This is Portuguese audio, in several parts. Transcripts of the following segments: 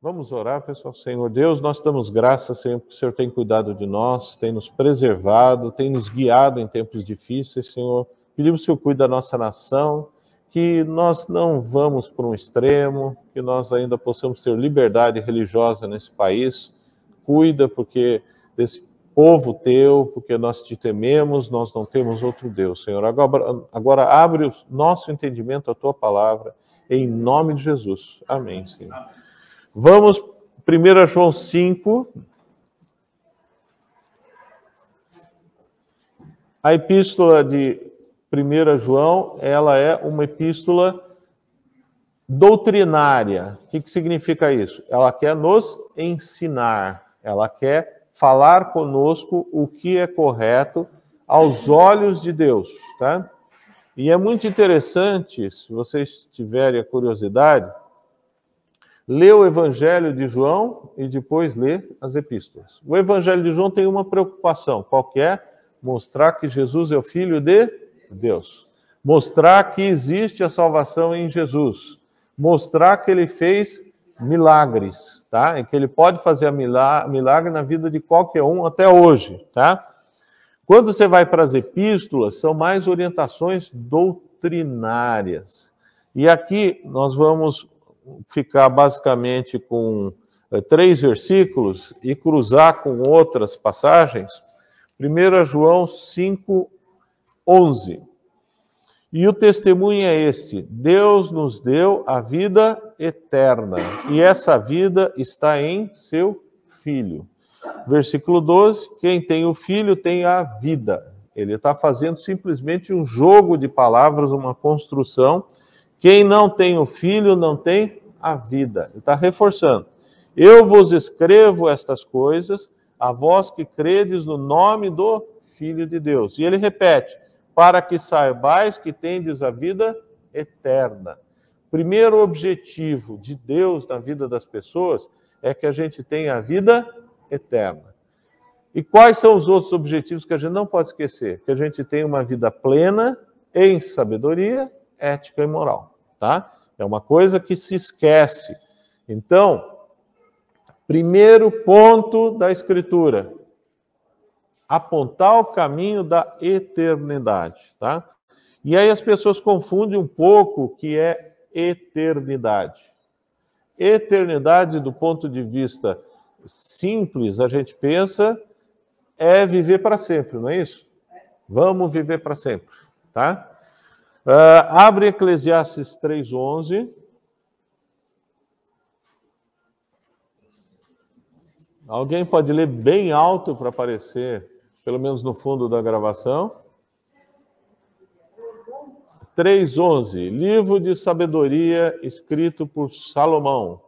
Vamos orar, pessoal. Senhor Deus, nós damos graças, Senhor, porque o Senhor tem cuidado de nós, tem nos preservado, tem nos guiado em tempos difíceis, Senhor. Pedimos que o Senhor cuide da nossa nação, que nós não vamos para um extremo, que nós ainda possamos ter liberdade religiosa nesse país. Cuida, porque desse povo teu, porque nós te tememos, nós não temos outro Deus, Senhor. Agora abre o nosso entendimento à tua palavra, em nome de Jesus. Amém, Senhor. Vamos, 1 João 5. A epístola de 1 João, ela é uma epístola doutrinária. O que significa isso? Ela quer nos ensinar, ela quer falar conosco o que é correto aos olhos de Deus, tá? E é muito interessante, se vocês tiverem a curiosidade, ler o Evangelho de João e depois ler as epístolas. O Evangelho de João tem uma preocupação, qual que é? Mostrar que Jesus é o Filho de Deus. Mostrar que existe a salvação em Jesus. Mostrar que ele fez milagres, tá? E que ele pode fazer milagre na vida de qualquer um até hoje, tá? Quando você vai para as epístolas, são mais orientações doutrinárias. E aqui nós vamos ficar basicamente com 3 versículos e cruzar com outras passagens. 1 João 5, 11. E o testemunho é esse: Deus nos deu a vida eterna, e essa vida está em seu Filho. Versículo 12, quem tem o Filho tem a vida. Ele está fazendo simplesmente um jogo de palavras, uma construção. Quem não tem o Filho não tem a vida. Ele está reforçando. Eu vos escrevo estas coisas, a vós que credes no nome do Filho de Deus. E ele repete, para que saibais que tendes a vida eterna. Primeiro objetivo de Deus na vida das pessoas é que a gente tenha a vida eterna. E quais são os outros objetivos que a gente não pode esquecer? Que a gente tenha uma vida plena em sabedoria, ética e moral, tá? É uma coisa que se esquece. Então, primeiro ponto da Escritura, apontar o caminho da eternidade, tá? E aí as pessoas confundem um pouco o que é eternidade. Eternidade, do ponto de vista simples, a gente pensa, é viver para sempre, não é isso? Vamos viver para sempre, tá? Abre Eclesiastes 3:11. Alguém pode ler bem alto para aparecer, pelo menos no fundo da gravação? 3:11, livro de sabedoria escrito por Salomão.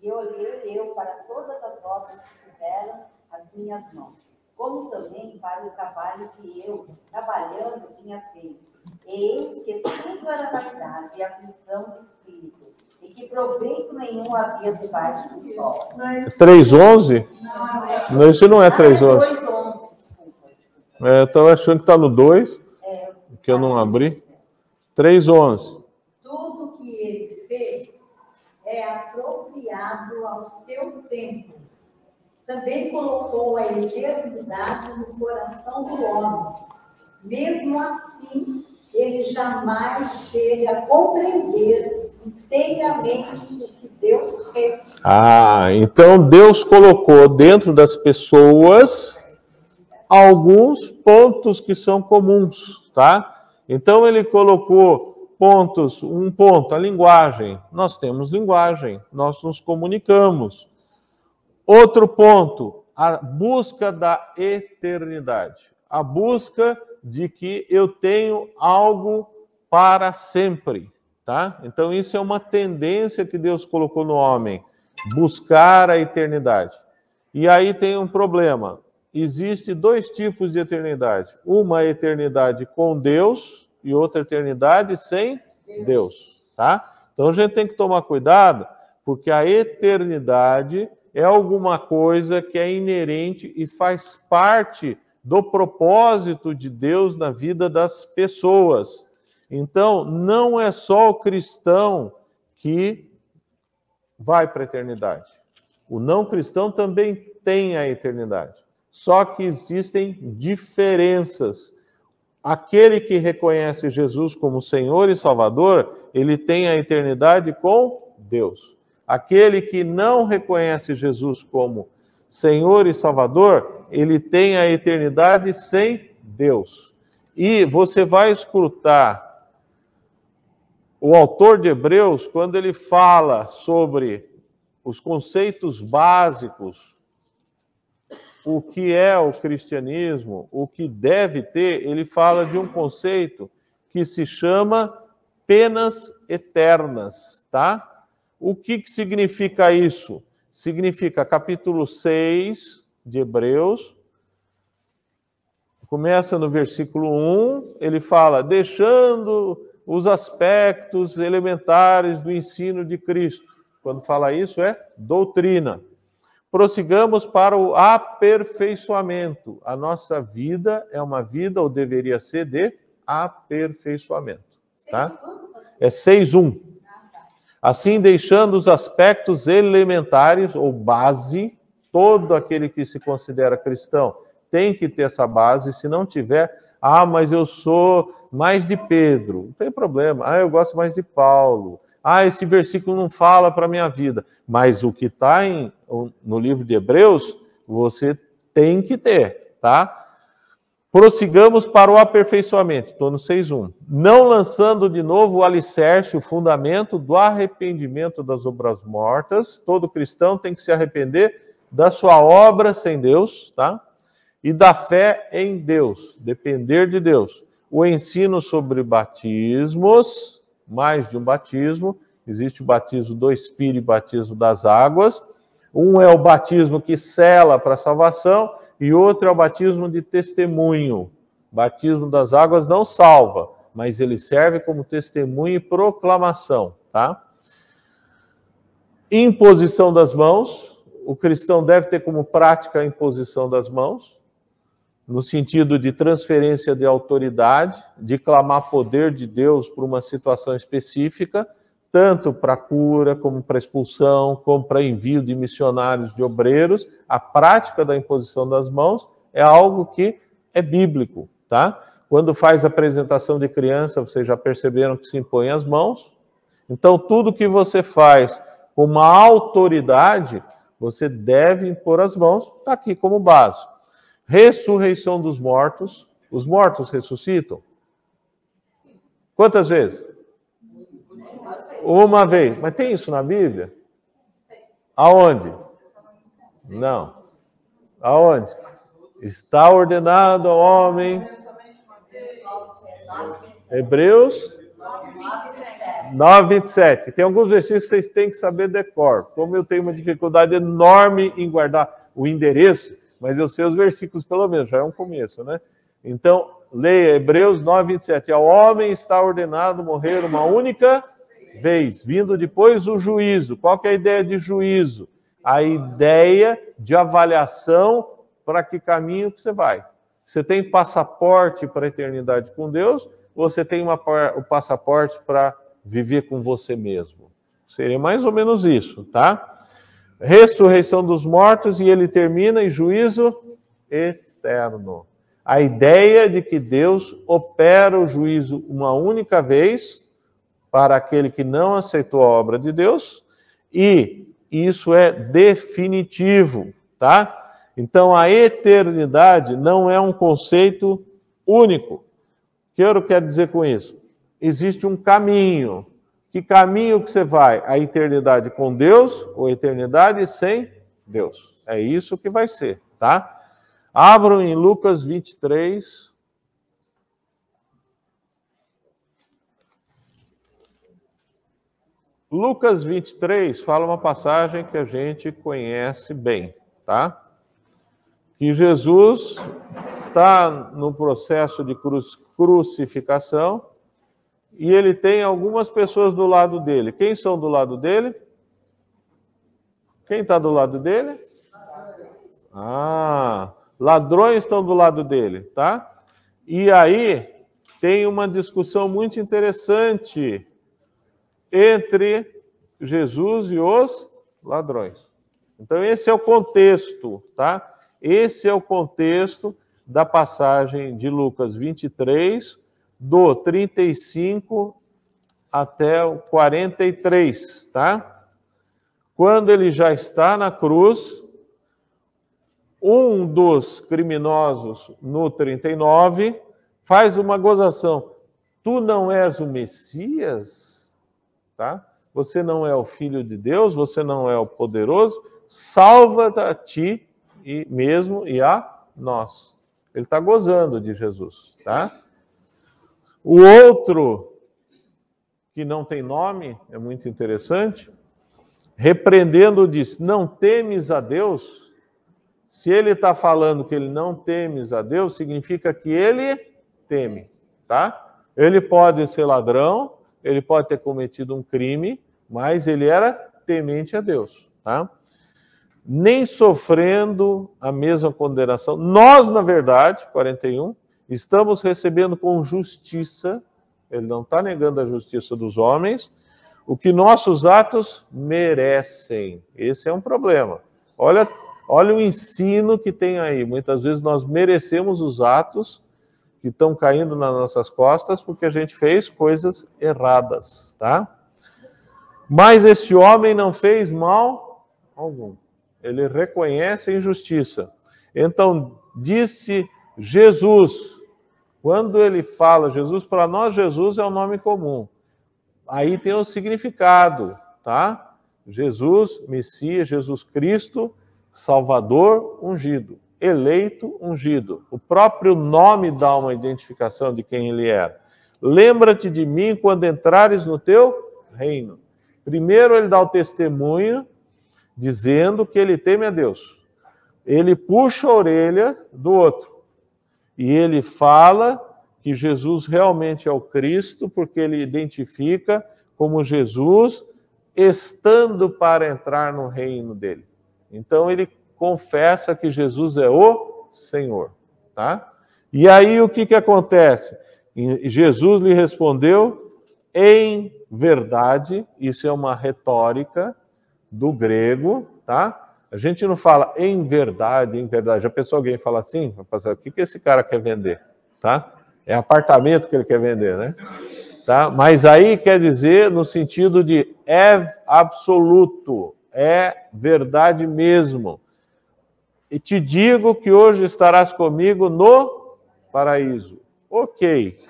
E olhei eu para todas as obras que fizeram as minhas mãos, como também para o trabalho que eu, trabalhando, tinha feito. Eis que tudo era vaidade e aflição de espírito, e que proveito nenhum havia debaixo do sol. 3:11? Não, isso não é 3:11. 2:11, desculpa. Eu estou achando que está no 2, que eu não abri. 3:11. Tudo que ele fez é apropriado ao seu tempo. Também colocou a eternidade no coração do homem. Mesmo assim, ele jamais chega a compreender inteiramente o que Deus fez. Então Deus colocou dentro das pessoas alguns pontos que são comuns, tá? Então ele colocou pontos, um ponto, a linguagem. Nós temos linguagem, nós nos comunicamos. Outro ponto, a busca da eternidade. A busca de que eu tenho algo para sempre, tá? Então isso é uma tendência que Deus colocou no homem, buscar a eternidade. E aí tem um problema. Existem 2 tipos de eternidade. Uma eternidade com Deus e outra eternidade sem Deus, tá? Então a gente tem que tomar cuidado, porque a eternidade é alguma coisa que é inerente e faz parte do propósito de Deus na vida das pessoas. Então, não é só o cristão que vai para a eternidade. O não cristão também tem a eternidade. Só que existem diferenças. Aquele que reconhece Jesus como Senhor e Salvador, ele tem a eternidade com Deus. Aquele que não reconhece Jesus como Senhor e Salvador, ele tem a eternidade sem Deus. E você vai escutar o autor de Hebreus, quando ele fala sobre os conceitos básicos, o que é o cristianismo, o que deve ter, ele fala de um conceito que se chama penas eternas, tá? O que significa isso? Significa capítulo 6 de Hebreus, começa no versículo 1, ele fala, deixando os aspectos elementares do ensino de Cristo. Quando fala isso, é doutrina. Prossigamos para o aperfeiçoamento. A nossa vida é uma vida, ou deveria ser, de aperfeiçoamento. Tá? É 6:1. Assim, deixando os aspectos elementares, ou base, todo aquele que se considera cristão tem que ter essa base. Se não tiver, mas eu sou mais de Pedro. Não tem problema. Eu gosto mais de Paulo. Esse versículo não fala para a minha vida. Mas o que está no livro de Hebreus, você tem que ter, tá? Prossigamos para o aperfeiçoamento. Estou no 6:1. Não lançando de novo o alicerce, o fundamento do arrependimento das obras mortas. Todo cristão tem que se arrepender da sua obra sem Deus, tá? E da fé em Deus, depender de Deus. O ensino sobre batismos, mais de um batismo. Existe o batismo do Espírito e o batismo das águas. Um é o batismo que sela para a salvação e outro é o batismo de testemunho. O batismo das águas não salva, mas ele serve como testemunho e proclamação, tá? Imposição das mãos. O cristão deve ter como prática a imposição das mãos, no sentido de transferência de autoridade, de clamar poder de Deus para uma situação específica, tanto para cura, como para expulsão, como para envio de missionários, de obreiros. A prática da imposição das mãos é algo que é bíblico, tá? Quando faz a apresentação de criança, vocês já perceberam que se impõe as mãos. Então, tudo que você faz com uma autoridade, você deve impor as mãos, está aqui como base. Ressurreição dos mortos. Os mortos ressuscitam? Quantas vezes? Uma vez. Mas tem isso na Bíblia? Aonde? Não. Aonde? Está ordenado ao homem. Hebreus 9:27. Tem alguns versículos que vocês têm que saber decor. Como eu tenho uma dificuldade enorme em guardar o endereço, mas eu sei os versículos pelo menos, já é um começo, né? Então, leia Hebreus 9:27. Ao homem está ordenado morrer uma única vez, vindo depois o juízo. Qual que é a ideia de juízo? A ideia de avaliação para que caminho que você vai. Você tem passaporte para a eternidade com Deus, ou você tem o passaporte para viver com você mesmo? Seria mais ou menos isso, tá? Ressurreição dos mortos, e ele termina em juízo eterno. A ideia de que Deus opera o juízo uma única vez para aquele que não aceitou a obra de Deus, e isso é definitivo, tá? Então, a eternidade não é um conceito único. O que eu quero dizer com isso? Existe um caminho. Que caminho que você vai? A eternidade com Deus ou a eternidade sem Deus? É isso que vai ser, tá? Abram em Lucas 23. Lucas 23 fala uma passagem que a gente conhece bem, tá? Que Jesus está no processo de crucificação e ele tem algumas pessoas do lado dele. Quem são do lado dele? Quem está do lado dele? Ladrões estão do lado dele, tá? E aí tem uma discussão muito interessante entre Jesus e os ladrões. Então, esse é o contexto, tá? Esse é o contexto da passagem de Lucas 23, do 35 até o 43, tá? Quando ele já está na cruz, um dos criminosos, no 39, faz uma gozação. Tu não és o Messias? Tá? Você não é o Filho de Deus? Você não é o poderoso? Salva-te a ti e mesmo e a nós. Ele está gozando de Jesus. Tá? O outro, que não tem nome, é muito interessante, repreendendo, diz, não temes a Deus? Se ele está falando que ele não temes a Deus, significa que ele teme, tá? Ele pode ser ladrão, ele pode ter cometido um crime, mas ele era temente a Deus, tá? Nem sofrendo a mesma condenação. Nós, na verdade, 41, estamos recebendo com justiça, ele não está negando a justiça dos homens, o que nossos atos merecem. Esse é um problema. Olha o ensino que tem aí. Muitas vezes nós merecemos os atos que estão caindo nas nossas costas porque a gente fez coisas erradas, tá? Mas esse homem não fez mal algum. Ele reconhece a injustiça. Então, disse Jesus. Quando ele fala Jesus, para nós Jesus é um nome comum. Aí tem um significado, tá? Jesus, Messias, Jesus Cristo, Salvador ungido, eleito ungido. O próprio nome dá uma identificação de quem ele era. Lembra-te de mim quando entrares no teu reino. Primeiro ele dá o testemunho, dizendo que ele teme a Deus. Ele puxa a orelha do outro. E ele fala que Jesus realmente é o Cristo, porque ele identifica como Jesus estando para entrar no reino dele. Então ele confessa que Jesus é o Senhor, tá? E aí o que acontece? Jesus lhe respondeu, em verdade, isso é uma retórica do grego, tá? A gente não fala em verdade. Já pensou alguém falar assim? O que esse cara quer vender, tá? É apartamento que ele quer vender, né? Tá? Mas aí quer dizer no sentido de é absoluto, é verdade mesmo. E te digo que hoje estarás comigo no paraíso. Ok.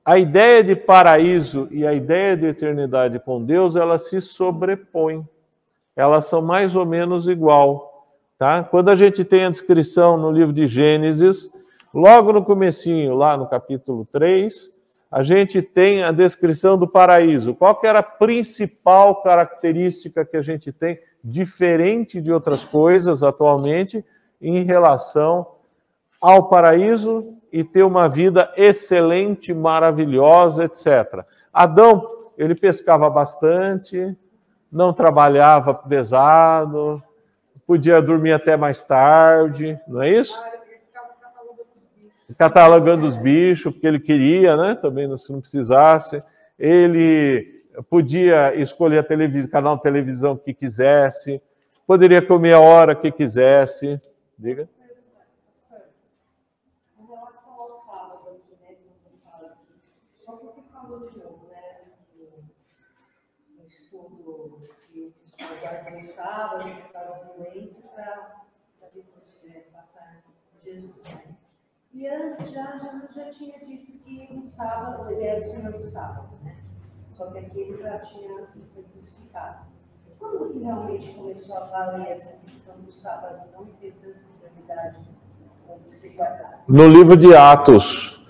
A ideia de paraíso e a ideia de eternidade com Deus, elas se sobrepõem. Elas são mais ou menos igual. Tá? Quando a gente tem a descrição no livro de Gênesis, logo no comecinho, lá no capítulo 3, a gente tem a descrição do paraíso. Qual que era a principal característica que a gente tem, diferente de outras coisas atualmente, em relação ao paraíso e ter uma vida excelente, maravilhosa, etc. Adão, ele pescava bastante, não trabalhava pesado, podia dormir até mais tarde, não é isso? Catalogando os bichos, porque ele queria, né? Também, se não precisasse. Ele podia escolher canal de televisão que quisesse, poderia comer a hora que quisesse. Diga. Em relação ao sábado, né? Só porque falou de novo, né? No estudo que os guardas no sábado, ficaram doentes para depois passar Jesus, né? E antes Jesus já tinha dito que no sábado, ele era o Senhor do sábado, né? Só que aqui ele já tinha foi crucificado. Quando você realmente começou a valer essa questão do sábado, não ter tanta prioridade como se guardar? No livro de Atos.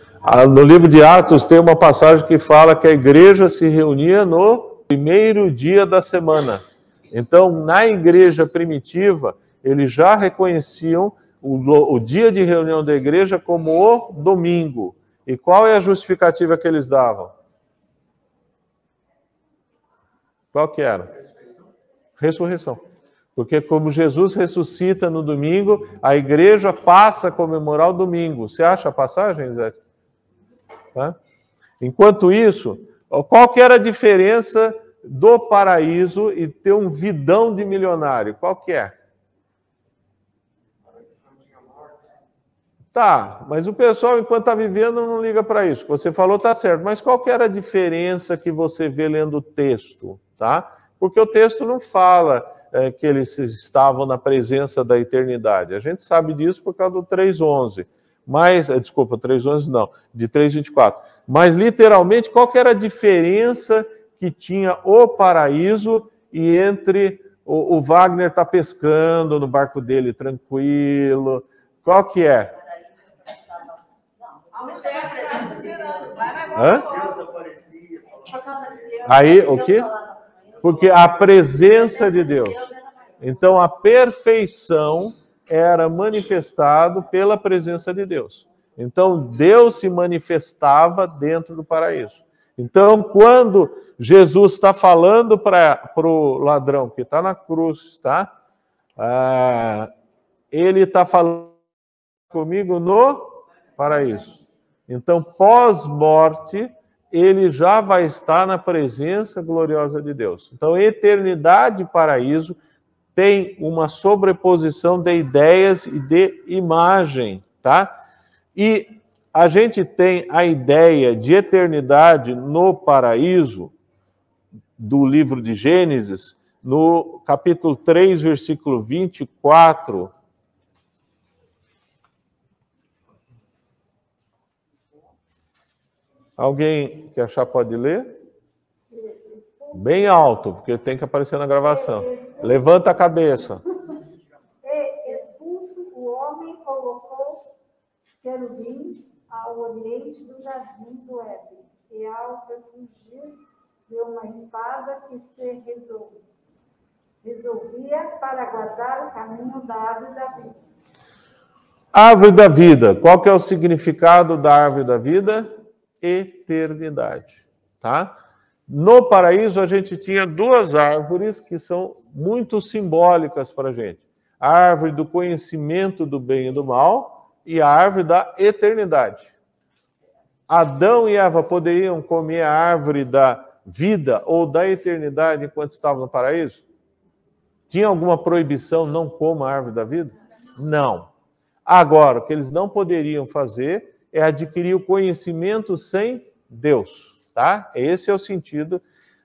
No livro de Atos tem uma passagem que fala que a igreja se reunia no primeiro dia da semana. Então, na igreja primitiva, eles já reconheciam o dia de reunião da igreja como o domingo. E qual é a justificativa que eles davam? Qual que era? Ressurreição. Porque como Jesus ressuscita no domingo, a igreja passa a comemorar o domingo. Você acha a passagem, Zé? Tá? Enquanto isso, qual que era a diferença do paraíso e ter um vidão de milionário? Qual que é? Tá, mas o pessoal, enquanto está vivendo, não liga para isso. Você falou tá certo, mas qual que era a diferença que você vê lendo o texto? Tá? Porque o texto não fala que eles estavam na presença da eternidade. A gente sabe disso por causa do 3:11. Mas, desculpa, 3:11 não, de 3:24. Mas, literalmente, qual que era a diferença que tinha o paraíso e entre o Wagner tá pescando no barco dele tranquilo? Qual que é? Hã? Aí, o quê? Porque a presença de Deus. Então, a perfeição era manifestado pela presença de Deus. Então, Deus se manifestava dentro do paraíso. Então, quando Jesus está falando para o ladrão que está na cruz, tá? Ele está falando comigo no paraíso. Então, pós-morte, ele já vai estar na presença gloriosa de Deus. Então, eternidade e paraíso tem uma sobreposição de ideias e de imagem, tá? E a gente tem a ideia de eternidade no paraíso, do livro de Gênesis, no capítulo 3, versículo 24. Alguém que achar pode ler? Bem alto, porque tem que aparecer na gravação. Levanta a cabeça. Expulso, o homem colocou querubins ao oriente do jardim do Éden, e ao refugir deu uma espada que se resolvia para guardar o caminho da árvore da vida. Árvore da vida. Qual que é o significado da árvore da vida? Eternidade, tá? No paraíso a gente tinha duas árvores que são muito simbólicas para a gente. A árvore do conhecimento do bem e do mal e a árvore da eternidade. Adão e Eva poderiam comer a árvore da vida ou da eternidade enquanto estavam no paraíso? Tinha alguma proibição, não coma a árvore da vida? Não. Agora, o que eles não poderiam fazer é adquirir o conhecimento sem Deus, tá? Esse é o sentido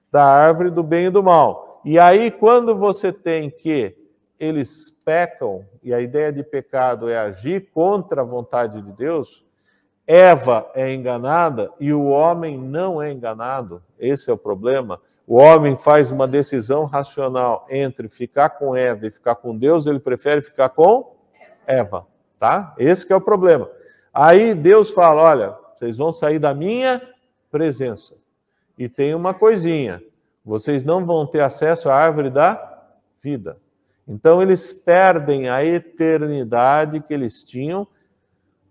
da árvore do bem e do mal. E aí, quando você tem que eles pecam, e a ideia de pecado é agir contra a vontade de Deus, Eva é enganada e o homem não é enganado. Esse é o problema. O homem faz uma decisão racional entre ficar com Eva e ficar com Deus, ele prefere ficar com Eva, tá? Esse que é o problema. Aí Deus fala, olha, vocês vão sair da minha presença. E tem uma coisinha, vocês não vão ter acesso à árvore da vida. Então eles perdem a eternidade que eles tinham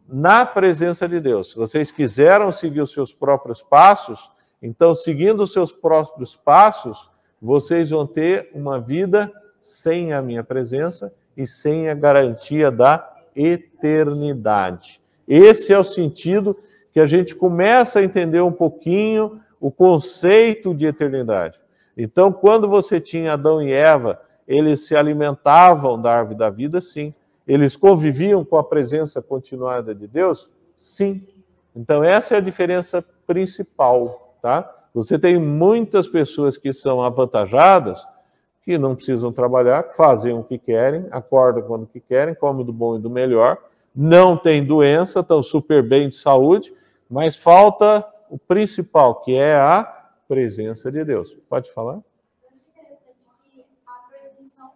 na presença de Deus. Se vocês quiseram seguir os seus próprios passos, então seguindo os seus próprios passos, vocês vão ter uma vida sem a minha presença e sem a garantia da eternidade. Esse é o sentido que a gente começa a entender um pouquinho o conceito de eternidade. Então, quando você tinha Adão e Eva, eles se alimentavam da árvore da vida, sim. Eles conviviam com a presença continuada de Deus? Sim. Então, essa é a diferença principal, tá? Você tem muitas pessoas que são avantajadas, que não precisam trabalhar, fazem o que querem, acordam quando que querem, comem do bom e do melhor, não têm doença, estão super bem de saúde, mas falta o principal, que é a presença de Deus. Pode falar? Eu acho interessante que a proibição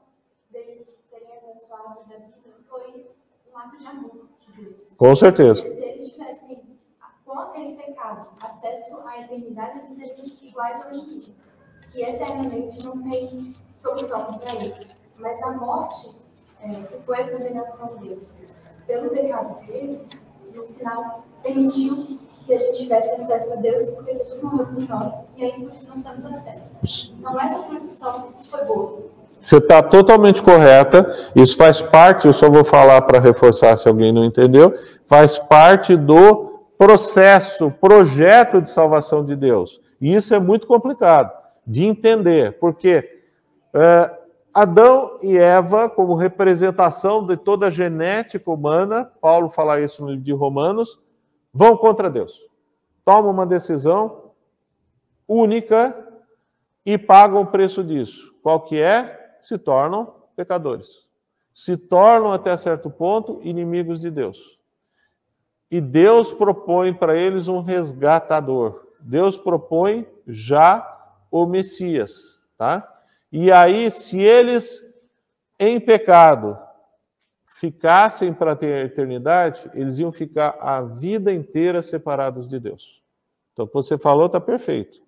deles terem acesso à árvore da vida foi um ato de amor de Deus. Com certeza. Se eles tivessem, com aquele pecado, acesso à eternidade, eles seriam iguais ao inimigo, que eternamente não tem solução para ele. Mas a morte, que foi a condenação deles, pelo pecado deles, no final permitiu que a gente tivesse acesso a Deus, porque Jesus morreu por nós, e aí por isso nós temos acesso. Então essa proibição foi boa. Você está totalmente correta, isso faz parte, eu só vou falar para reforçar se alguém não entendeu, faz parte do processo, projeto de salvação de Deus. E isso é muito complicado. de entender, porque Adão e Eva, como representação de toda a genética humana, Paulo fala isso no livro de Romanos, vão contra Deus. Tomam uma decisão única e pagam o preço disso. Qual que é? Se tornam pecadores. Se tornam, até certo ponto, inimigos de Deus. E Deus propõe para eles um resgatador. Deus propõe já o Messias, tá? E aí, se eles, em pecado, ficassem para ter a eternidade, eles iam ficar a vida inteira separados de Deus. Então, o que você falou está perfeito.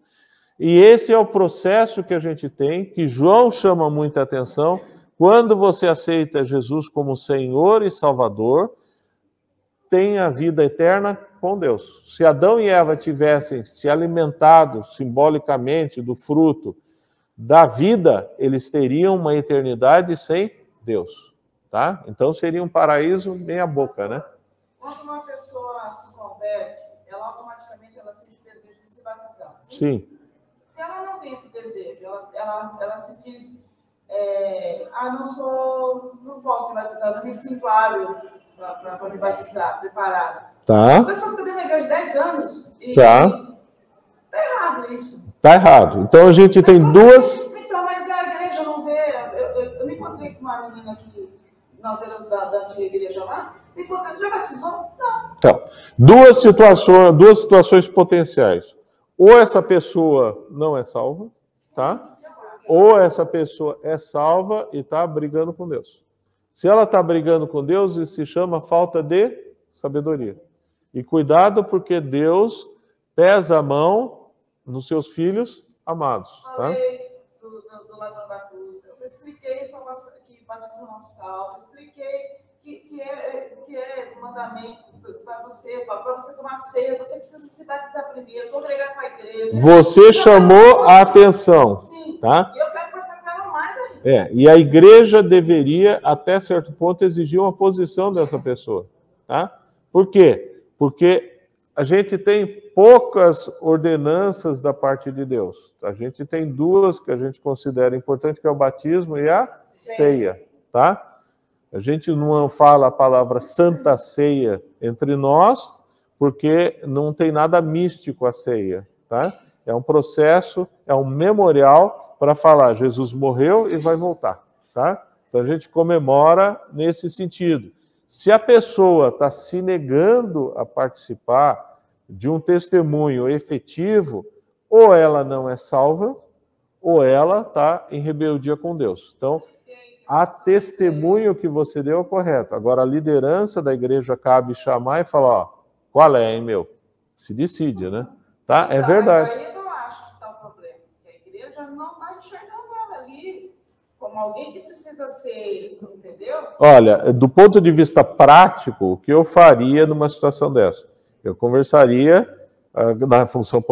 E esse é o processo que a gente tem, que João chama muita atenção. Quando você aceita Jesus como Senhor e Salvador, tem a vida eterna com Deus. Se Adão e Eva tivessem se alimentado simbolicamente do fruto da vida, eles teriam uma eternidade sem Deus, tá? Então seria um paraíso meia boca, né? Quando uma pessoa se converte, ela automaticamente sente o desejo de se batizar. Sim. Se ela não tem esse desejo, ela se diz, não posso me batizar, não me sinto hábil para me batizar, preparado. Tá. A pessoa fica dentro da igreja 10 anos e tá errado isso. Tá errado. Então a gente tem duas... Então, mas a igreja não vê... Eu me encontrei com uma menina que nós éramos da antiga igreja lá, me encontrei, já batizou? Não. Então, duas situações potenciais. Ou essa pessoa não é salva, tá? Ou essa pessoa é salva e está brigando com Deus. Se ela está brigando com Deus, isso se chama falta de sabedoria. E cuidado, porque Deus pesa a mão nos seus filhos amados. Falei do ladrão da cruz, eu expliquei que batismo não salva, expliquei que é mandamento para você tomar ceia, você precisa se batizar primeiro, congregar com a igreja. Você chamou a atenção. Sim, tá? E eu quero conversar com ela mais ainda. E a igreja deveria, até certo ponto, exigir uma posição dessa pessoa. Tá? Por quê? Porque a gente tem poucas ordenanças da parte de Deus. A gente tem duas que a gente considera importantes, que é o batismo e a ceia. Tá? A gente não fala a palavra Santa Ceia entre nós, porque não tem nada místico a ceia, tá? É um processo, é um memorial para falar, Jesus morreu e vai voltar, tá? Então a gente comemora nesse sentido. Se a pessoa está se negando a participar de um testemunho efetivo, ou ela não é salva, ou ela está em rebeldia com Deus. Então, a testemunho que você deu é correto. Agora, a liderança da igreja cabe chamar e falar, ó, qual é, hein, meu? Se decide, né? Tá? É verdade. Mas aí eu acho que está o problema. Que a igreja não está enxergando ela ali como alguém que precisa ser, entendeu? Olha, do ponto de vista prático, o que eu faria numa situação dessa? Eu conversaria na função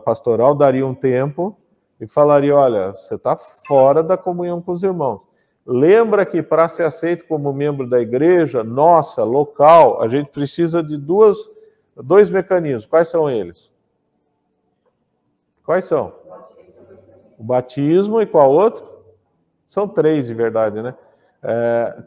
pastoral, daria um tempo e falaria, olha, você está fora da comunhão com os irmãos. Lembra que para ser aceito como membro da igreja, nossa, local, a gente precisa de dois mecanismos. Quais são eles? Quais são? O batismo e qual outro? São 3, de verdade, né?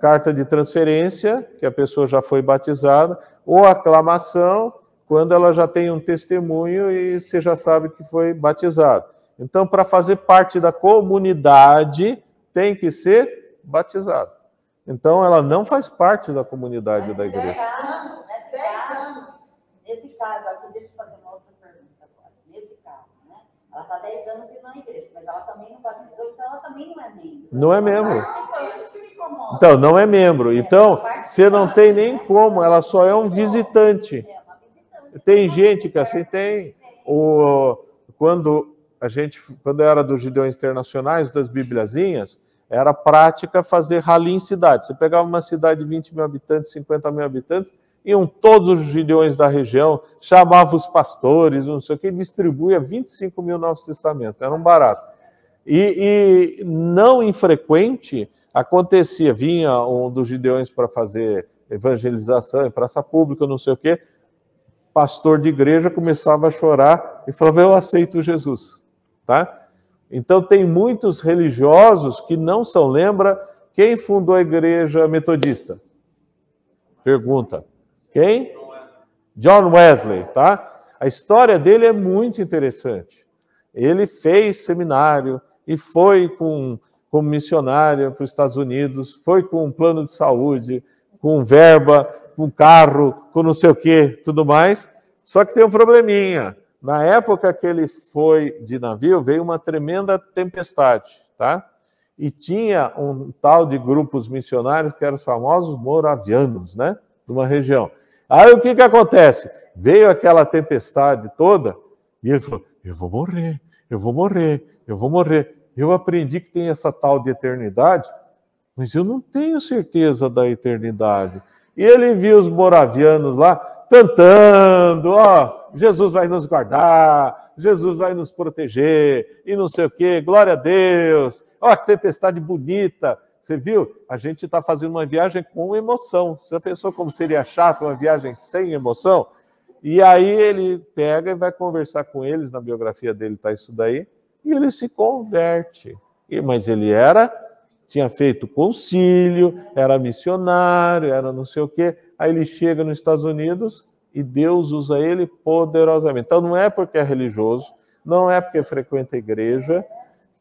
Carta de transferência, que a pessoa já foi batizada, ou aclamação, quando ela já tem um testemunho e você já sabe que foi batizado. Então, para fazer parte da comunidade, tem que ser batizado. Então, ela não faz parte da comunidade da igreja. 10 anos. Nesse caso aqui, deixa eu fazer uma outra pergunta agora. Nesse caso, né? Ela está 10 anos indo na igreja, mas ela também não batizou, então ela também não é membro. Não é membro. É isso que me incomoda. Então, não é membro. Então, você não tem nem como, ela só é um visitante. Uma visitante. Tem gente que assim tem. Quando era dos Gideões Internacionais, das Bibliazinhas, era prática fazer rally em cidade. Você pegava uma cidade de 20 mil habitantes, 50 mil habitantes, iam todos os gideões da região, chamava os pastores, não sei o que, e distribuía 25 mil Novos Testamentos. Era um barato. E não infrequente, acontecia, vinha um dos gideões para fazer evangelização em praça pública, não sei o que, pastor de igreja começava a chorar e falava, eu aceito Jesus. Tá? Então tem muitos religiosos que não são. Lembra quem fundou a igreja metodista? Pergunta. Quem? John Wesley, tá? A história dele é muito interessante. Ele fez seminário e foi como missionário para os Estados Unidos, foi com um plano de saúde, com verba, com carro, com não sei o quê, tudo mais. Só que tem um probleminha. Na época que ele foi de navio, veio uma tremenda tempestade, tá? E tinha um tal de grupos missionários que eram os famosos moravianos, né? De uma região. Aí o que acontece? Veio aquela tempestade toda e ele falou, eu vou morrer, eu vou morrer, eu vou morrer. Eu aprendi que tem essa tal de eternidade, mas eu não tenho certeza da eternidade. E ele viu os moravianos lá cantando, ó, Jesus vai nos guardar, Jesus vai nos proteger, e não sei o quê, glória a Deus, ó, que tempestade bonita. Você viu? A gente está fazendo uma viagem com emoção. Você já pensou como seria chato uma viagem sem emoção? E aí ele pega e vai conversar com eles, na biografia dele está isso daí, e ele se converte. Mas ele tinha feito concílio, era missionário, era não sei o quê. Aí ele chega nos Estados Unidos e Deus usa ele poderosamente. Então não é porque é religioso, não é porque frequenta a igreja,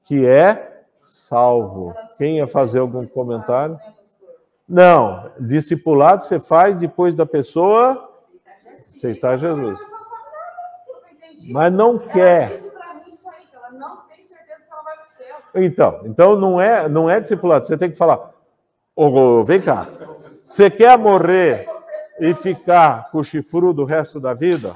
que é salvo. Quem ia fazer algum comentário? Não, discipulado você faz depois da pessoa aceitar Jesus. Mas não quer. Então não é discipulado. Você tem que falar, vem cá, você quer morrer e ficar com o chifrudo o resto da vida?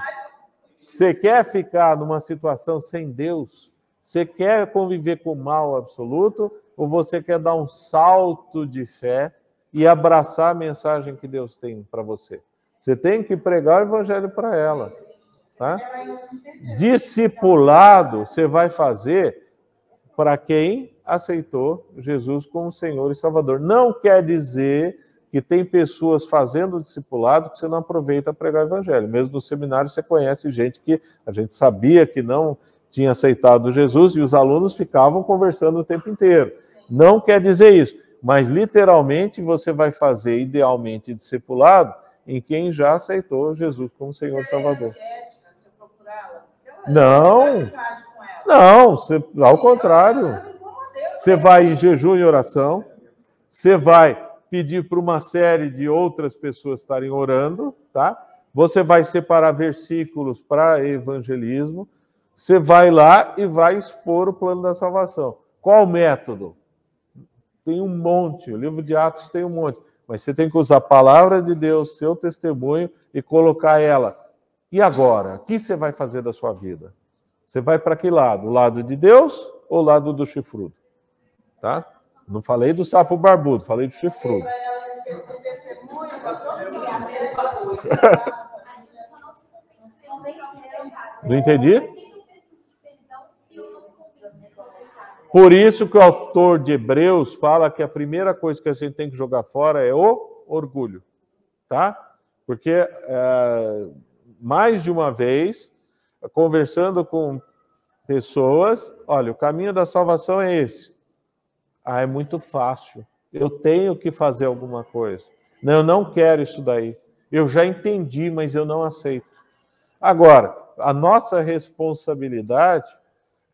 Você quer ficar numa situação sem Deus? Você quer conviver com o mal absoluto? Ou você quer dar um salto de fé e abraçar a mensagem que Deus tem para você? Você tem que pregar o evangelho para ela. Tá? Discipulado você vai fazer para quem aceitou Jesus como Senhor e Salvador. Não quer dizer que tem pessoas fazendo discipulado que você não aproveita a pregar o evangelho. Mesmo no seminário você conhece gente que a gente sabia que não tinha aceitado Jesus e os alunos ficavam conversando o tempo inteiro. Não quer dizer isso, mas literalmente você vai fazer idealmente discipulado em quem já aceitou Jesus como Senhor e Salvador. Não, ao contrário. Você vai em jejum e oração, você vai pedir para uma série de outras pessoas estarem orando, tá? Você vai separar versículos para evangelismo, você vai lá e vai expor o plano da salvação. Qual o método? Tem um monte, o livro de Atos tem um monte, mas você tem que usar a palavra de Deus, seu testemunho, e colocar ela. E agora? O que você vai fazer da sua vida? Você vai para que lado? O lado de Deus ou o lado do chifrudo? Tá? Não falei do sapo barbudo, falei do chifrudo. Não entendi? Por isso que o autor de Hebreus fala que a primeira coisa que a gente tem que jogar fora é o orgulho. Tá? Porque mais de uma vez, conversando com pessoas, olha, o caminho da salvação é esse. Ah, é muito fácil. Eu tenho que fazer alguma coisa. Não, eu não quero isso daí. Eu já entendi, mas eu não aceito. Agora, a nossa responsabilidade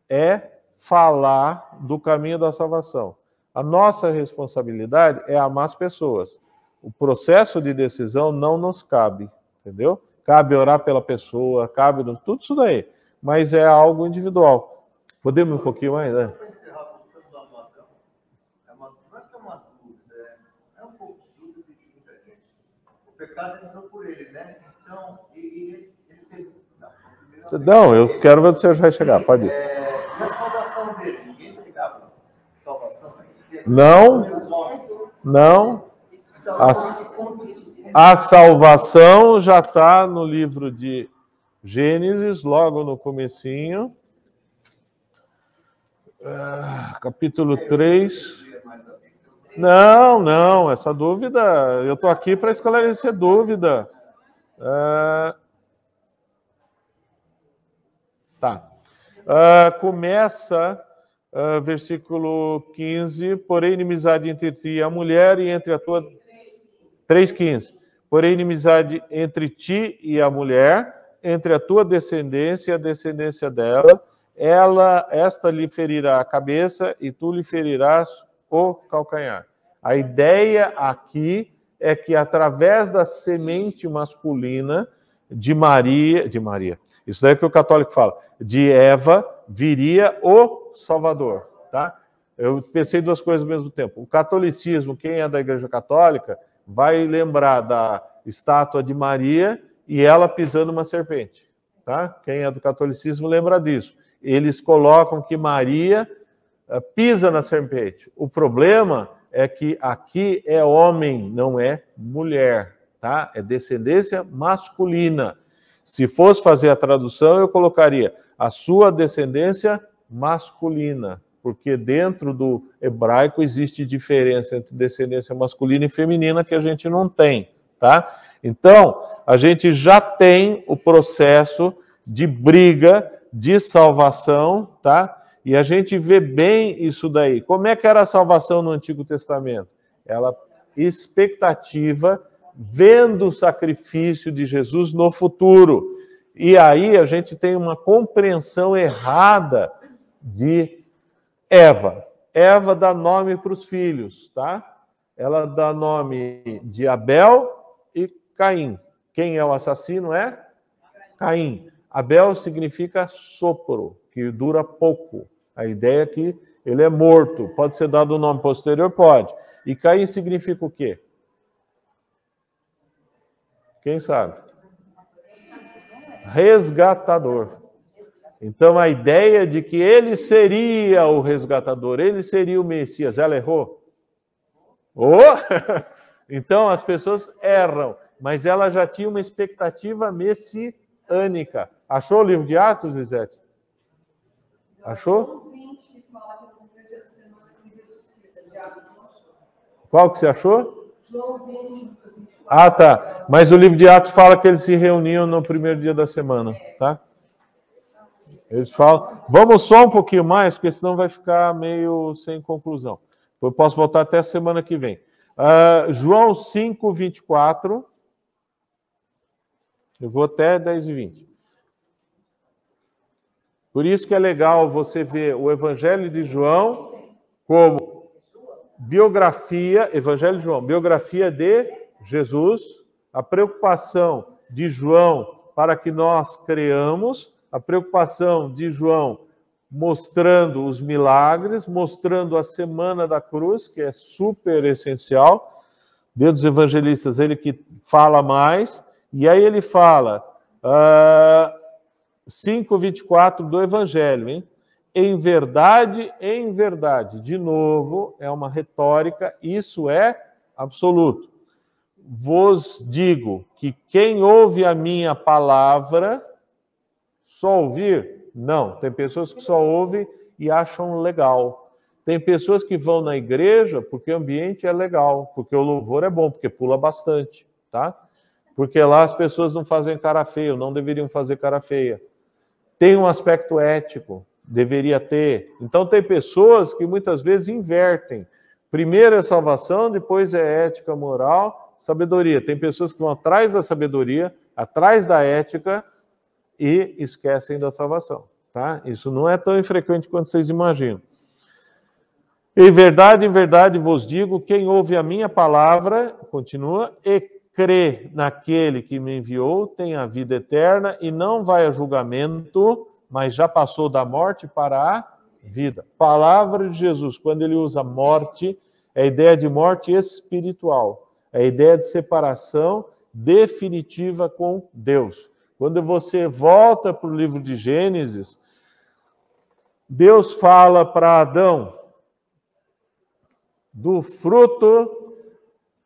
é falar do caminho da salvação. A nossa responsabilidade é amar as pessoas. O processo de decisão não nos cabe, entendeu? Cabe orar pela pessoa, cabe tudo isso daí, mas é algo individual. Podemos um pouquinho mais, né? Para encerrar, voltando lá no Adão, não é que é uma dúvida, é um pouco de dúvida de muita gente. O pecado entrou por ele, né? Então, ele teve... Não, eu quero ver se você vai chegar, pode ir. E a salvação dele? Ninguém ligava salvação? Não. A salvação já está no livro de Gênesis, logo no comecinho. Capítulo 3. Não, essa dúvida, eu estou aqui para esclarecer dúvida. Tá. Começa versículo 15, porém inimizade entre ti e a mulher e entre a tua... 3,15. Porém inimizade entre ti e a mulher, entre a tua descendência e a descendência dela, esta lhe ferirá a cabeça e tu lhe ferirás o calcanhar. A ideia aqui é que através da semente masculina de Maria, isso daí é que o católico fala, de Eva, viria o Salvador, tá? Eu pensei duas coisas ao mesmo tempo. O catolicismo, quem é da Igreja Católica, vai lembrar da estátua de Maria e ela pisando uma serpente, tá? Quem é do catolicismo lembra disso. Eles colocam que Maria pisa na serpente. O problema é que aqui é homem, não é mulher, tá? É descendência masculina. Se fosse fazer a tradução, eu colocaria a sua descendência masculina, porque dentro do hebraico existe diferença entre descendência masculina e feminina que a gente não tem, tá? Então, a gente já tem o processo de briga, de salvação, tá? E a gente vê bem isso daí. Como é que era a salvação no Antigo Testamento? Ela, expectativa, vendo o sacrifício de Jesus no futuro. E aí a gente tem uma compreensão errada de Eva. Eva dá nome para os filhos, tá? Ela dá nome de Abel e Caim. Quem é o assassino é Caim. Abel significa sopro, que dura pouco. A ideia é que ele é morto. Pode ser dado um nome posterior? Pode. E Caim significa o quê? Quem sabe? Resgatador. Então, a ideia de que ele seria o resgatador, ele seria o Messias, ela errou? Oh! Então, as pessoas erram, mas ela já tinha uma expectativa messiânica. Achou o livro de Atos, Lisete? Achou? Qual que você achou? Ah, tá. Mas o livro de Atos fala que eles se reuniam no primeiro dia da semana, tá? Eles falam... Vamos só um pouquinho mais, porque senão vai ficar meio sem conclusão. Eu posso voltar até a semana que vem. João 5, 24. Eu vou até 10 e 20. Por isso que é legal você ver o Evangelho de João como biografia, Evangelho de João, biografia de Jesus, a preocupação de João para que nós creamos, a preocupação de João mostrando os milagres, mostrando a semana da cruz, que é super essencial. Deus dos evangelistas, ele que fala mais, e aí ele fala... 5:24 do Evangelho, hein? Em verdade, de novo, é uma retórica, isso é absoluto. Vos digo que quem ouve a minha palavra, só ouvir? Não, tem pessoas que só ouvem e acham legal. Tem pessoas que vão na igreja porque o ambiente é legal, porque o louvor é bom, porque pula bastante, tá? Porque lá as pessoas não fazem cara feia, não deveriam fazer cara feia. Tem um aspecto ético, deveria ter. Então, tem pessoas que muitas vezes invertem. Primeiro é salvação, depois é ética, moral, sabedoria. Tem pessoas que vão atrás da sabedoria, atrás da ética e esquecem da salvação. Tá? Isso não é tão infrequente quanto vocês imaginam. Em verdade vos digo, quem ouve a minha palavra, continua, e crê naquele que me enviou, tem a vida eterna e não vai a julgamento, mas já passou da morte para a vida. Palavra de Jesus, quando ele usa morte, é a ideia de morte espiritual, é a ideia de separação definitiva com Deus. Quando você volta para o livro de Gênesis, Deus fala para Adão do fruto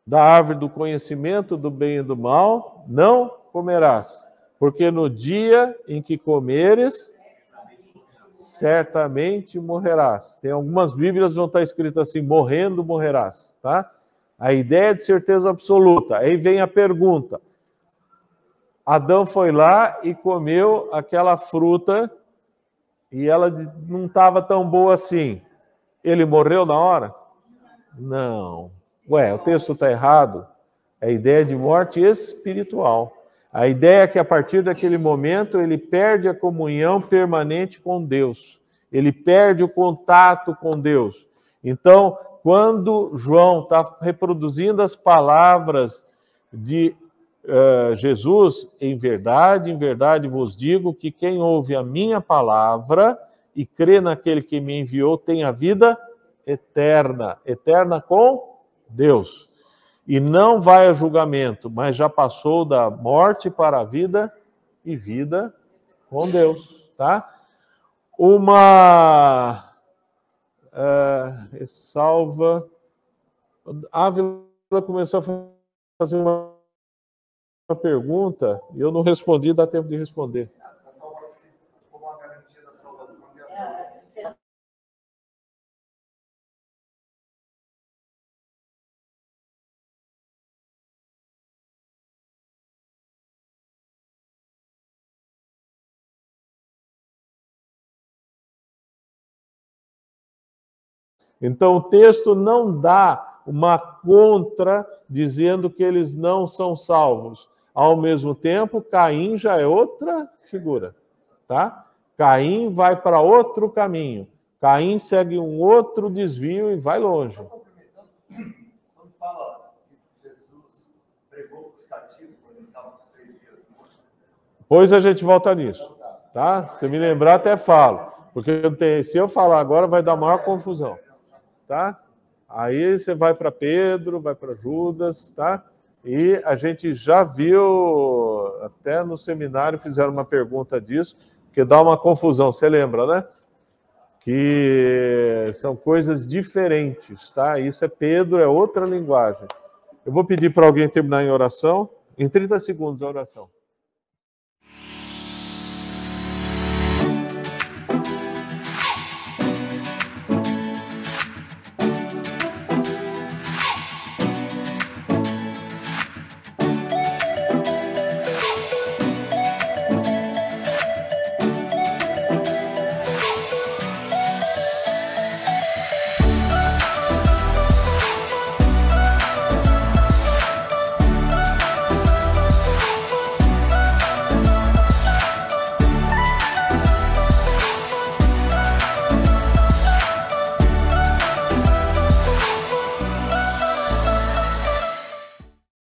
da árvore do conhecimento do bem e do mal, não comerás, porque no dia em que comeres, certamente morrerás. Tem algumas Bíblias que vão estar escritas assim, morrendo morrerás, tá? A ideia é de certeza absoluta. Aí vem a pergunta. Adão foi lá e comeu aquela fruta e ela não estava tão boa assim. Ele morreu na hora? Não. Ué, o texto está errado. É a ideia de morte espiritual. A ideia é que a partir daquele momento ele perde a comunhão permanente com Deus. Ele perde o contato com Deus. Então, quando João está reproduzindo as palavras de Jesus, em verdade vos digo que quem ouve a minha palavra e crê naquele que me enviou tem a vida eterna, eterna com Deus. E não vai a julgamento, mas já passou da morte para a vida e vida com Deus, tá? Uma salva. A Ávila começou a fazer uma pergunta e eu não respondi, dá tempo de responder. A salvação, como a garantia da salvação. Então, o texto não dá uma contra dizendo que eles não são salvos. Ao mesmo tempo, Caim já é outra figura, tá? Caim vai para outro caminho. Caim segue um outro desvio e vai longe. Quando fala que Jesus pregou para os cativos quando ele estava com os 3 dias mortos. Pois a gente volta nisso, tá? Se me lembrar, até falo. Porque se eu falar agora, vai dar maior confusão. Tá? Aí você vai para Pedro, vai para Judas, tá? E a gente já viu, até no seminário fizeram uma pergunta disso, que dá uma confusão, você lembra, né? Que são coisas diferentes, tá? Isso é Pedro, é outra linguagem. Eu vou pedir para alguém terminar em oração, em 30 segundos a oração.